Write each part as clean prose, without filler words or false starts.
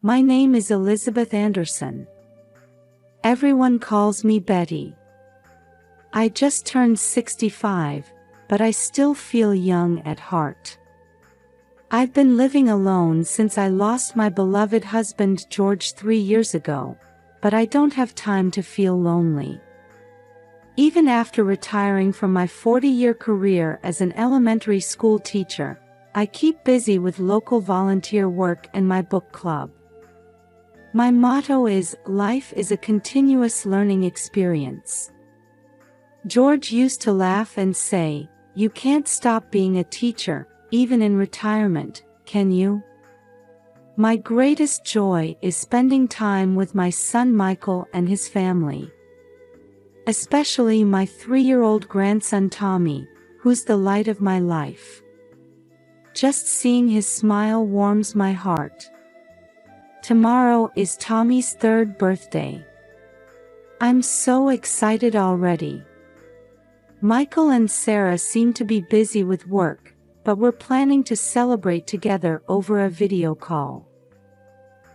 My name is Elizabeth Anderson. Everyone calls me Betty. I just turned 65, but I still feel young at heart. I've been living alone since I lost my beloved husband George 3 years ago, but I don't have time to feel lonely. Even after retiring from my 40-year career as an elementary school teacher, I keep busy with local volunteer work and my book club. My motto is, life is a continuous learning experience. George used to laugh and say, "You can't stop being a teacher, even in retirement, can you?" My greatest joy is spending time with my son Michael and his family. Especially my 3-year-old grandson Tommy, who's the light of my life. Just seeing his smile warms my heart. Tomorrow is Tommy's 3rd birthday. I'm so excited already. Michael and Sarah seem to be busy with work, but we're planning to celebrate together over a video call.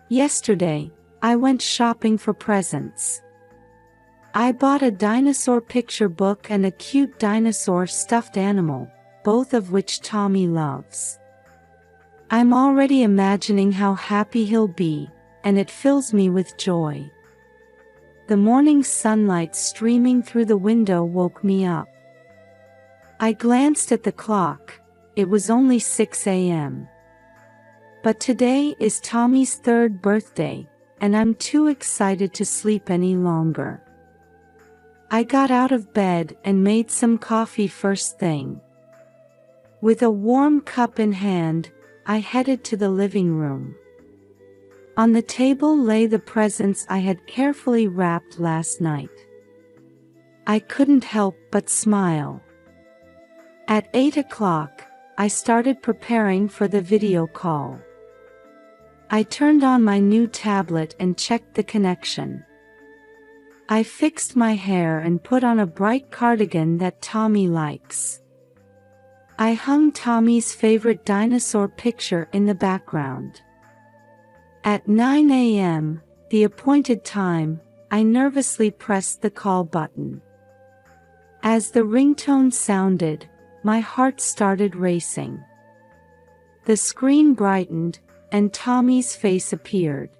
Yesterday, I went shopping for presents. I bought a dinosaur picture book and a cute dinosaur stuffed animal, both of which Tommy loves. I'm already imagining how happy he'll be, and it fills me with joy. The morning sunlight streaming through the window woke me up. I glanced at the clock. It was only 6 a.m. But today is Tommy's 3rd birthday, and I'm too excited to sleep any longer. I got out of bed and made some coffee first thing. With a warm cup in hand, I headed to the living room. On the table lay the presents I had carefully wrapped last night. I couldn't help but smile. At 8 o'clock, I started preparing for the video call. I turned on my new tablet and checked the connection. I fixed my hair and put on a bright cardigan that Tommy likes. I hung Tommy's favorite dinosaur picture in the background. At 9 a.m., the appointed time, I nervously pressed the call button. As the ringtone sounded, my heart started racing. The screen brightened, and Tommy's face appeared.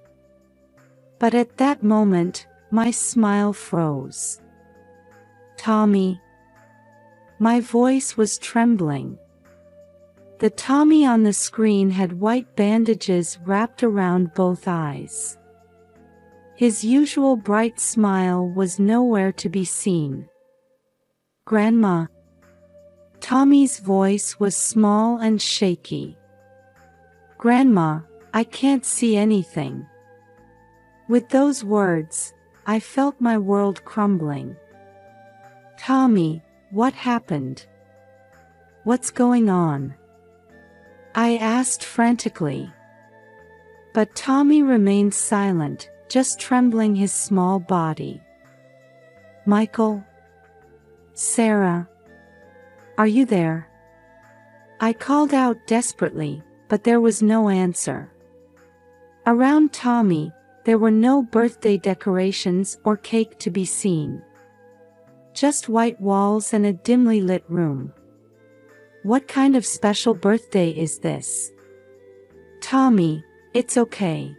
But at that moment, my smile froze. "Tommy." My voice was trembling. The Tommy on the screen had white bandages wrapped around both eyes. His usual bright smile was nowhere to be seen. "Grandma." Tommy's voice was small and shaky. "Grandma, I can't see anything." With those words, I felt my world crumbling. "Tommy, what happened? What's going on?" I asked frantically. But Tommy remained silent, just trembling his small body. "Michael? Sarah? Are you there?" I called out desperately, but there was no answer. Around Tommy, there were no birthday decorations or cake to be seen. Just white walls and a dimly lit room. What kind of special birthday is this? "Tommy, it's okay.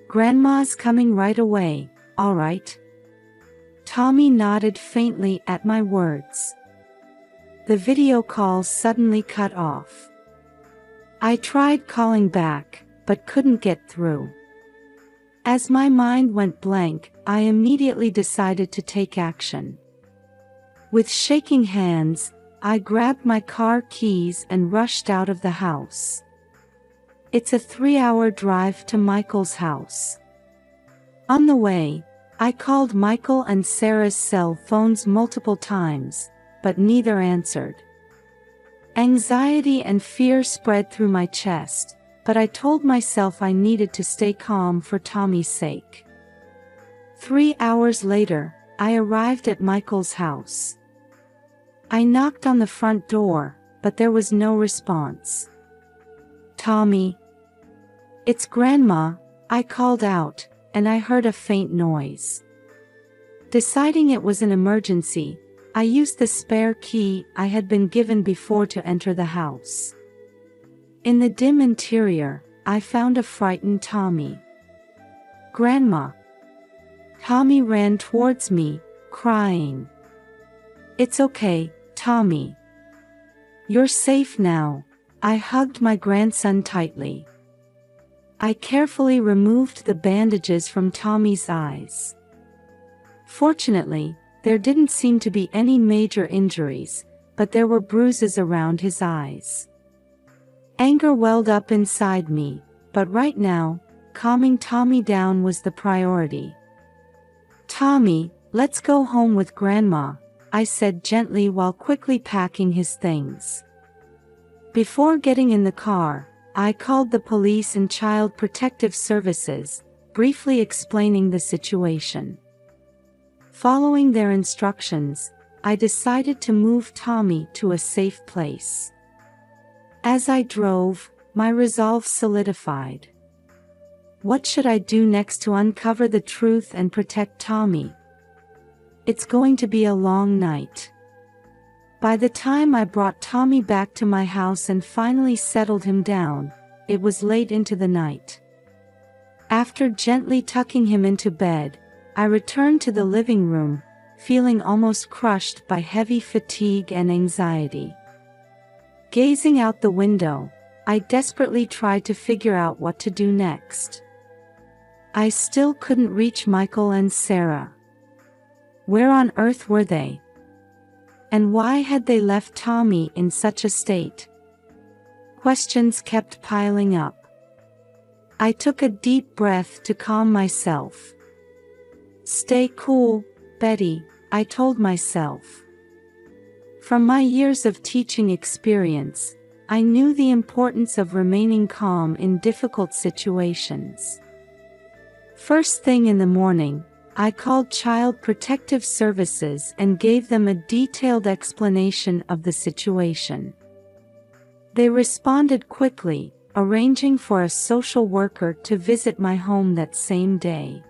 Grandma's coming right away, all right?" Tommy nodded faintly at my words. The video call suddenly cut off. I tried calling back, but couldn't get through. As my mind went blank, I immediately decided to take action. With shaking hands, I grabbed my car keys and rushed out of the house. It's a 3-hour drive to Michael's house. On the way, I called Michael and Sarah's cell phones multiple times, but neither answered. Anxiety and fear spread through my chest, but I told myself I needed to stay calm for Tommy's sake. 3 hours later, I arrived at Michael's house. I knocked on the front door, but there was no response. "Tommy." "It's Grandma," I called out, and I heard a faint noise. Deciding it was an emergency, I used the spare key I had been given before to enter the house. In the dim interior, I found a frightened Tommy. "Grandma!" Tommy ran towards me, crying. "It's okay, Tommy. You're safe now." I hugged my grandson tightly. I carefully removed the bandages from Tommy's eyes. Fortunately, there didn't seem to be any major injuries, but there were bruises around his eyes. Anger welled up inside me, but right now, calming Tommy down was the priority. "Tommy, let's go home with Grandma," I said gently while quickly packing his things. Before getting in the car, I called the police and Child Protective Services, briefly explaining the situation. Following their instructions, I decided to move Tommy to a safe place. As I drove, my resolve solidified. What should I do next to uncover the truth and protect Tommy? It's going to be a long night. By the time I brought Tommy back to my house and finally settled him down, it was late into the night. After gently tucking him into bed, I returned to the living room, feeling almost crushed by heavy fatigue and anxiety. Gazing out the window, I desperately tried to figure out what to do next. I still couldn't reach Michael and Sarah. Where on earth were they? And why had they left Tommy in such a state? Questions kept piling up. I took a deep breath to calm myself. "Stay cool, Betty," I told myself. From my years of teaching experience, I knew the importance of remaining calm in difficult situations. First thing in the morning, I called Child Protective Services and gave them a detailed explanation of the situation. They responded quickly, arranging for a social worker to visit my home that same day.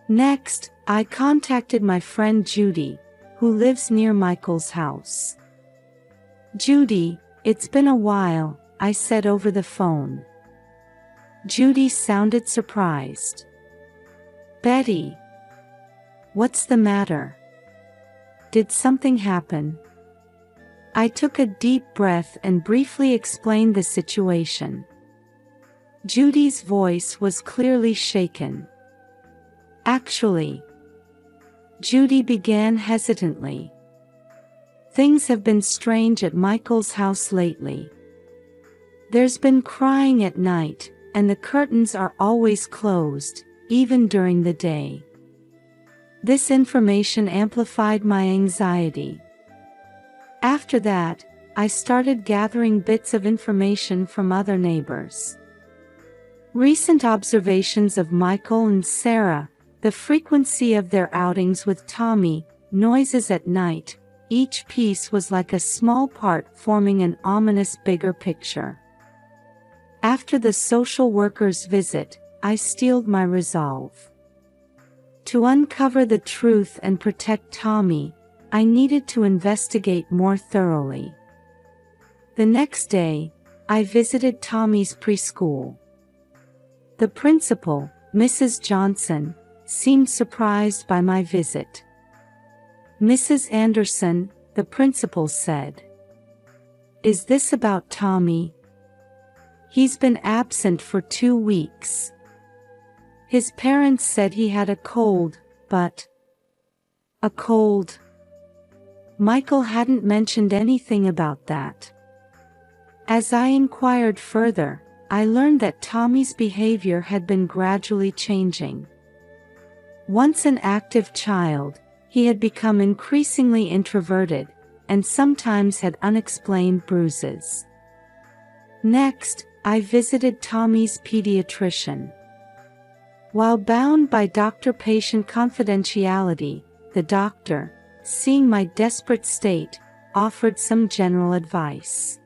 Next, I contacted my friend Judy, who lives near Michael's house. "Judy, it's been a while," I said over the phone. Judy sounded surprised. "Betty, what's the matter? Did something happen?" I took a deep breath and briefly explained the situation. Judy's voice was clearly shaken. "Actually," Judy began hesitantly, "things have been strange at Michael's house lately. There's been crying at night, and the curtains are always closed, even during the day." This information amplified my anxiety. After that, I started gathering bits of information from other neighbors. Recent observations of Michael and Sarah, the frequency of their outings with Tommy, noises at night, each piece was like a small part forming an ominous bigger picture. After the social worker's visit, I steeled my resolve. To uncover the truth and protect Tommy, I needed to investigate more thoroughly. The next day, I visited Tommy's preschool. The principal, Mrs. Johnson, seemed surprised by my visit. "Mrs. Anderson," the principal said, "is this about Tommy? He's been absent for 2 weeks. His parents said he had a cold, but..." A cold? Michael hadn't mentioned anything about that. As I inquired further, I learned that Tommy's behavior had been gradually changing. Once an active child, he had become increasingly introverted, and sometimes had unexplained bruises. Next, I visited Tommy's pediatrician. While bound by doctor-patient confidentiality, the doctor, seeing my desperate state, offered some general advice.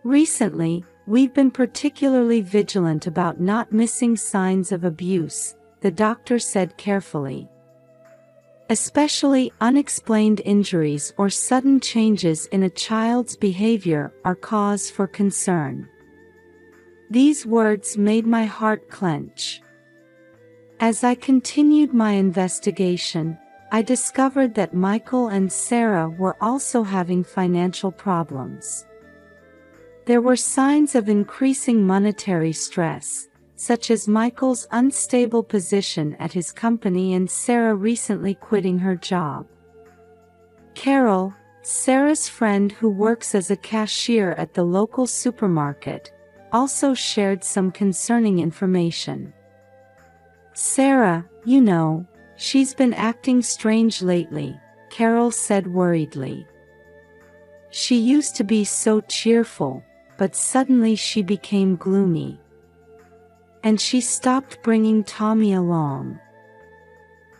Recently, We've been particularly vigilant about not missing signs of abuse, the doctor said carefully. Especially unexplained injuries or sudden changes in a child's behavior are cause for concern. These words made my heart clench. As I continued my investigation, I discovered that Michael and Sarah were also having financial problems. There were signs of increasing monetary stress, such as Michael's unstable position at his company and Sarah recently quitting her job. Carol, Sarah's friend who works as a cashier at the local supermarket, also shared some concerning information. Sarah, you know, she's been acting strange lately, Carol said worriedly. She used to be so cheerful, but suddenly she became gloomy. And she stopped bringing Tommy along.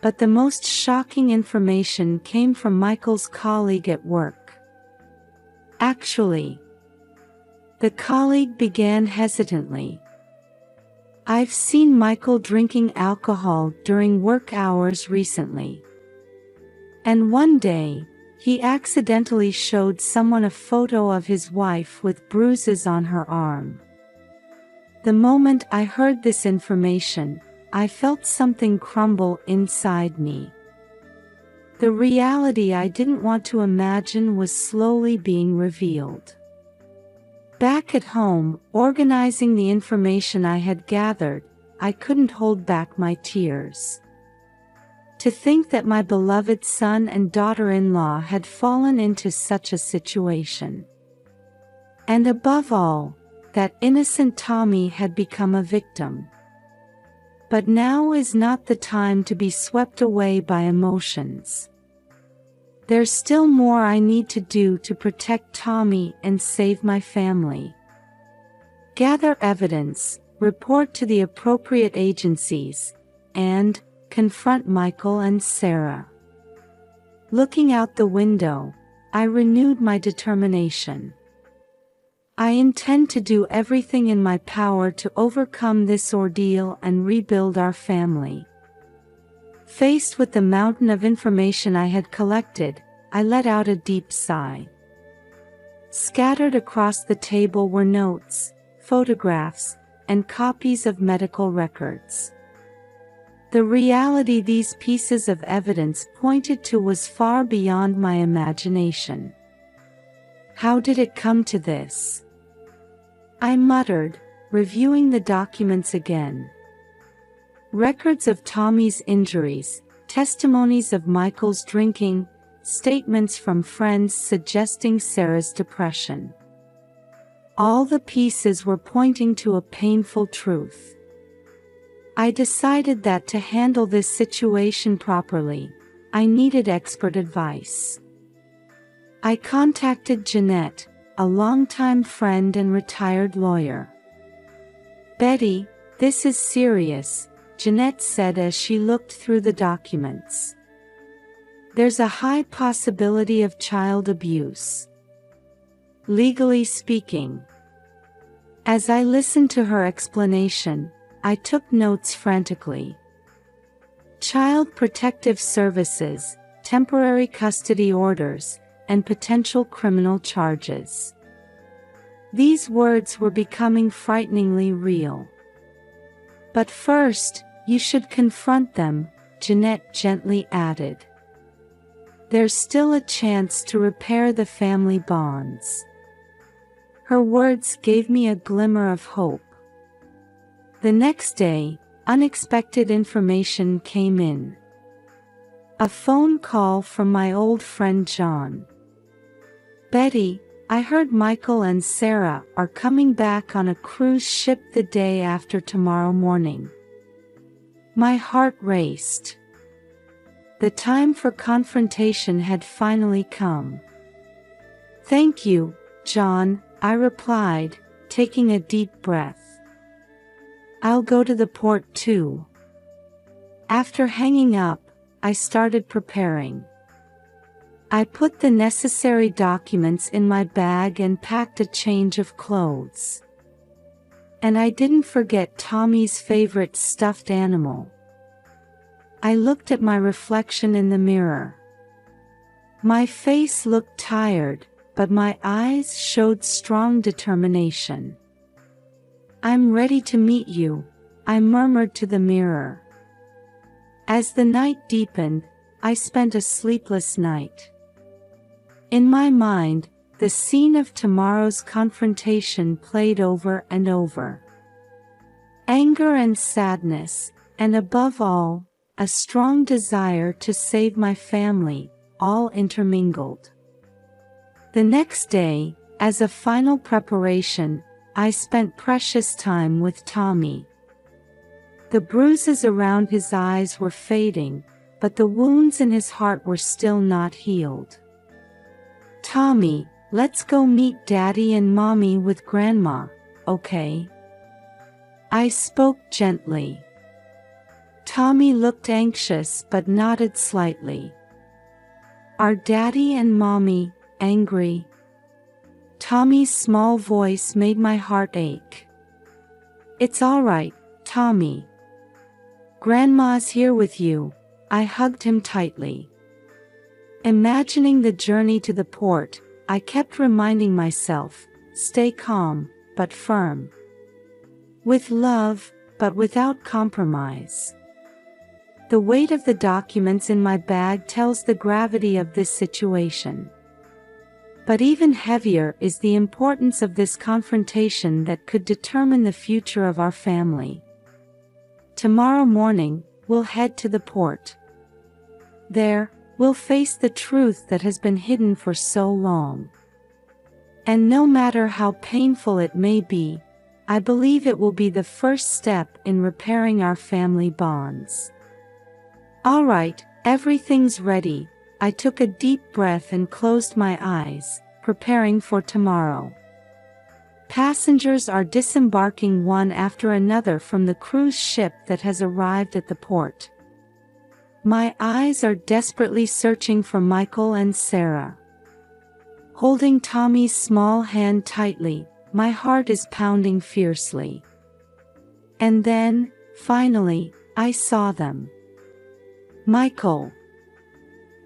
But the most shocking information came from Michael's colleague at work. Actually, the colleague began hesitantly. I've seen Michael drinking alcohol during work hours recently. And one day, he accidentally showed someone a photo of his wife with bruises on her arm. The moment I heard this information, I felt something crumble inside me. The reality I didn't want to imagine was slowly being revealed. Back at home, organizing the information I had gathered, I couldn't hold back my tears. To think that my beloved son and daughter-in-law had fallen into such a situation. And above all, that innocent Tommy had become a victim. But now is not the time to be swept away by emotions. There's still more I need to do to protect Tommy and save my family. Gather evidence, report to the appropriate agencies, and confront Michael and Sarah. Looking out the window, I renewed my determination. I intend to do everything in my power to overcome this ordeal and rebuild our family. Faced with the mountain of information I had collected, I let out a deep sigh. Scattered across the table were notes, photographs, and copies of medical records. The reality these pieces of evidence pointed to was far beyond my imagination. How did it come to this? I muttered, reviewing the documents again. Records of Tommy's injuries, testimonies of Michael's drinking, statements from friends suggesting Sarah's depression. All the pieces were pointing to a painful truth. I decided that to handle this situation properly, I needed expert advice. I contacted Jeanette, a longtime friend and retired lawyer. "Betty, this is serious," Jeanette said as she looked through the documents. "There's a high possibility of child abuse. Legally speaking." As I listened to her explanation, I took notes frantically. Child Protective Services, temporary custody orders, and potential criminal charges. These words were becoming frighteningly real. "But first, you should confront them," Jeanette gently added. "There's still a chance to repair the family bonds." Her words gave me a glimmer of hope. The next day, unexpected information came in. A phone call from my old friend John. "Betty, I heard Michael and Sarah are coming back on a cruise ship the day after tomorrow morning." My heart raced. The time for confrontation had finally come. "Thank you, John," I replied, taking a deep breath. "I'll go to the port too." After hanging up, I started preparing. I put the necessary documents in my bag and packed a change of clothes. And I didn't forget Tommy's favorite stuffed animal. I looked at my reflection in the mirror. My face looked tired, but my eyes showed strong determination. "I'm ready to meet you," I murmured to the mirror. As the night deepened, I spent a sleepless night. In my mind, the scene of tomorrow's confrontation played over and over. Anger and sadness, and above all, a strong desire to save my family, all intermingled. The next day, as a final preparation, I spent precious time with Tommy. The bruises around his eyes were fading, but the wounds in his heart were still not healed. "Tommy, let's go meet Daddy and Mommy with Grandma, okay?" I spoke gently. Tommy looked anxious but nodded slightly. "Are Daddy and Mommy angry?" Tommy's small voice made my heart ache. "It's all right, Tommy. Grandma's here with you." I hugged him tightly. Imagining the journey to the port, I kept reminding myself, stay calm, but firm. With love, but without compromise. The weight of the documents in my bag tells the gravity of this situation. But even heavier is the importance of this confrontation that could determine the future of our family. Tomorrow morning, we'll head to the port. There, we'll face the truth that has been hidden for so long. And no matter how painful it may be, I believe it will be the first step in repairing our family bonds. All right, everything's ready. I took a deep breath and closed my eyes, preparing for tomorrow. Passengers are disembarking one after another from the cruise ship that has arrived at the port. My eyes are desperately searching for Michael and Sarah. Holding Tommy's small hand tightly, my heart is pounding fiercely. And then, finally, I saw them. "Michael!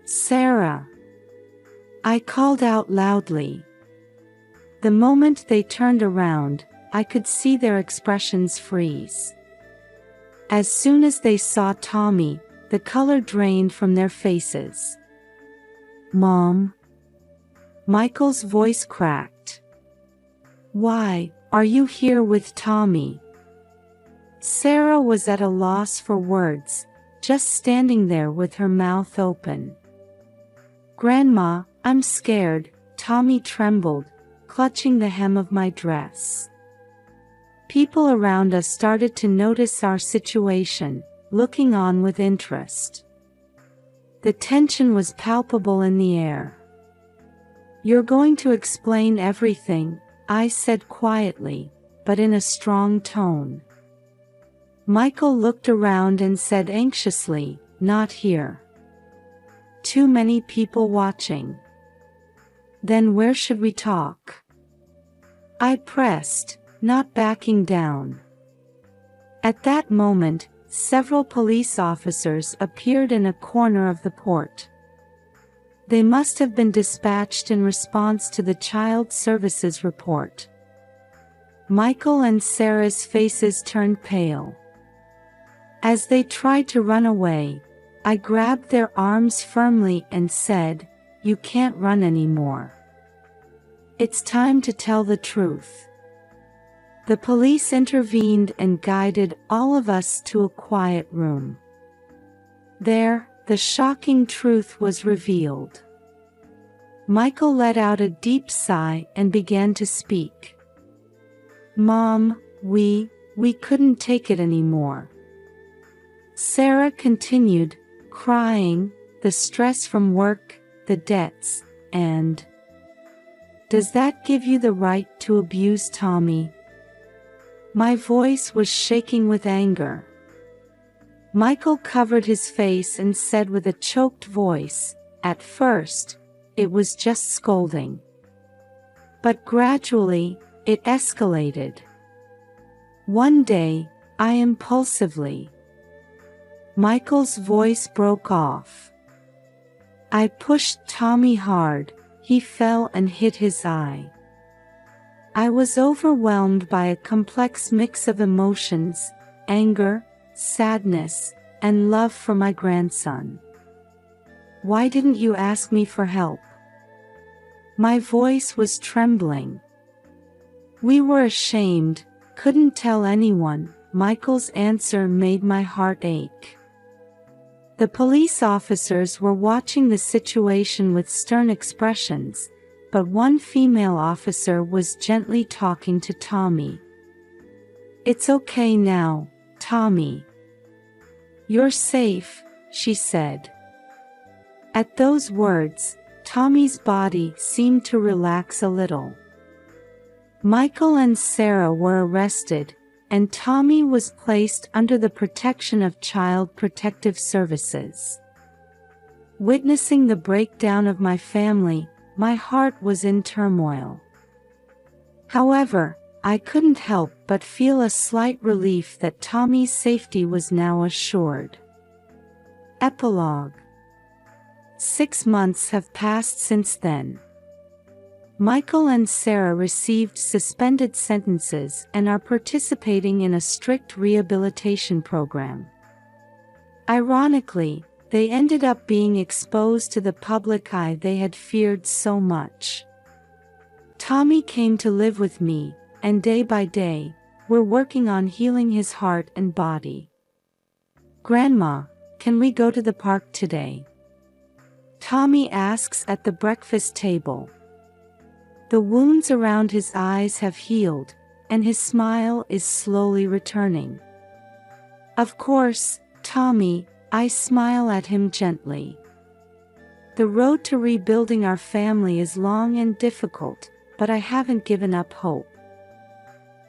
Sarah!" I called out loudly. The moment they turned around, I could see their expressions freeze. As soon as they saw Tommy, the color drained from their faces. "Mom?" Michael's voice cracked. "Why are you here with Tommy?" Sarah was at a loss for words, just standing there with her mouth open. "Grandma, I'm scared," Tommy trembled, clutching the hem of my dress. People around us started to notice our situation, looking on with interest. The tension was palpable in the air. "You're going to explain everything," I said quietly, but in a strong tone. Michael looked around and said anxiously, "Not here. Too many people watching." "Then where should we talk?" I pressed, not backing down. At that moment, several police officers appeared in a corner of the port. They must have been dispatched in response to the Child Services report. Michael and Sarah's faces turned pale. As they tried to run away, I grabbed their arms firmly and said, "You can't run anymore. It's time to tell the truth." The police intervened and guided all of us to a quiet room. There, the shocking truth was revealed. Michael let out a deep sigh and began to speak. "Mom, we couldn't take it anymore." Sarah continued, crying, "The stress from work, the debts, and... Does that give you the right to abuse Tommy?" My voice was shaking with anger. Michael covered his face and said with a choked voice, "At first, it was just scolding. But gradually, it escalated. One day, I impulsively. Michael's voice broke off. I pushed Tommy hard, he fell and hit his eye. I was overwhelmed by a complex mix of emotions, anger, sadness, and love for my grandson. Why didn't you ask me for help? My voice was trembling. We were ashamed, couldn't tell anyone. Michael's answer made my heart ache. The police officers were watching the situation with stern expressions, but one female officer was gently talking to Tommy. It's okay now, Tommy. You're safe, she said. At those words, Tommy's body seemed to relax a little. Michael and Sarah were arrested, and Tommy was placed under the protection of Child Protective Services. Witnessing the breakdown of my family, my heart was in turmoil. However, I couldn't help but feel a slight relief that Tommy's safety was now assured. Epilogue. 6 months have passed since then. Michael and Sarah received suspended sentences and are participating in a strict rehabilitation program. Ironically, they ended up being exposed to the public eye they had feared so much. Tommy came to live with me, and day by day, we're working on healing his heart and body. Grandma, can we go to the park today? Tommy asks at the breakfast table. The wounds around his eyes have healed, and his smile is slowly returning. Of course, Tommy, I smile at him gently. The road to rebuilding our family is long and difficult, but I haven't given up hope.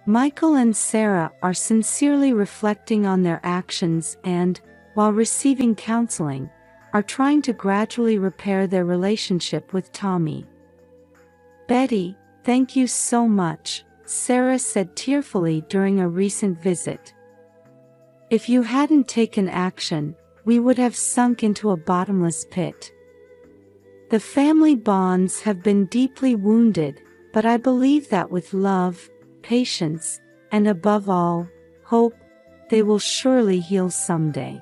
Michael and Sarah are sincerely reflecting on their actions and, while receiving counseling, are trying to gradually repair their relationship with Tommy. Betty, thank you so much, Sarah said tearfully during a recent visit. If you hadn't taken action, we would have sunk into a bottomless pit. The family bonds have been deeply wounded, but I believe that with love, patience, and above all, hope, they will surely heal someday.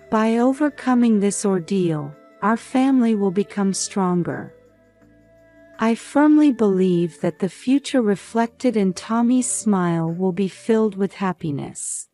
By overcoming this ordeal, our family will become stronger. I firmly believe that the future reflected in Tommy's smile will be filled with happiness.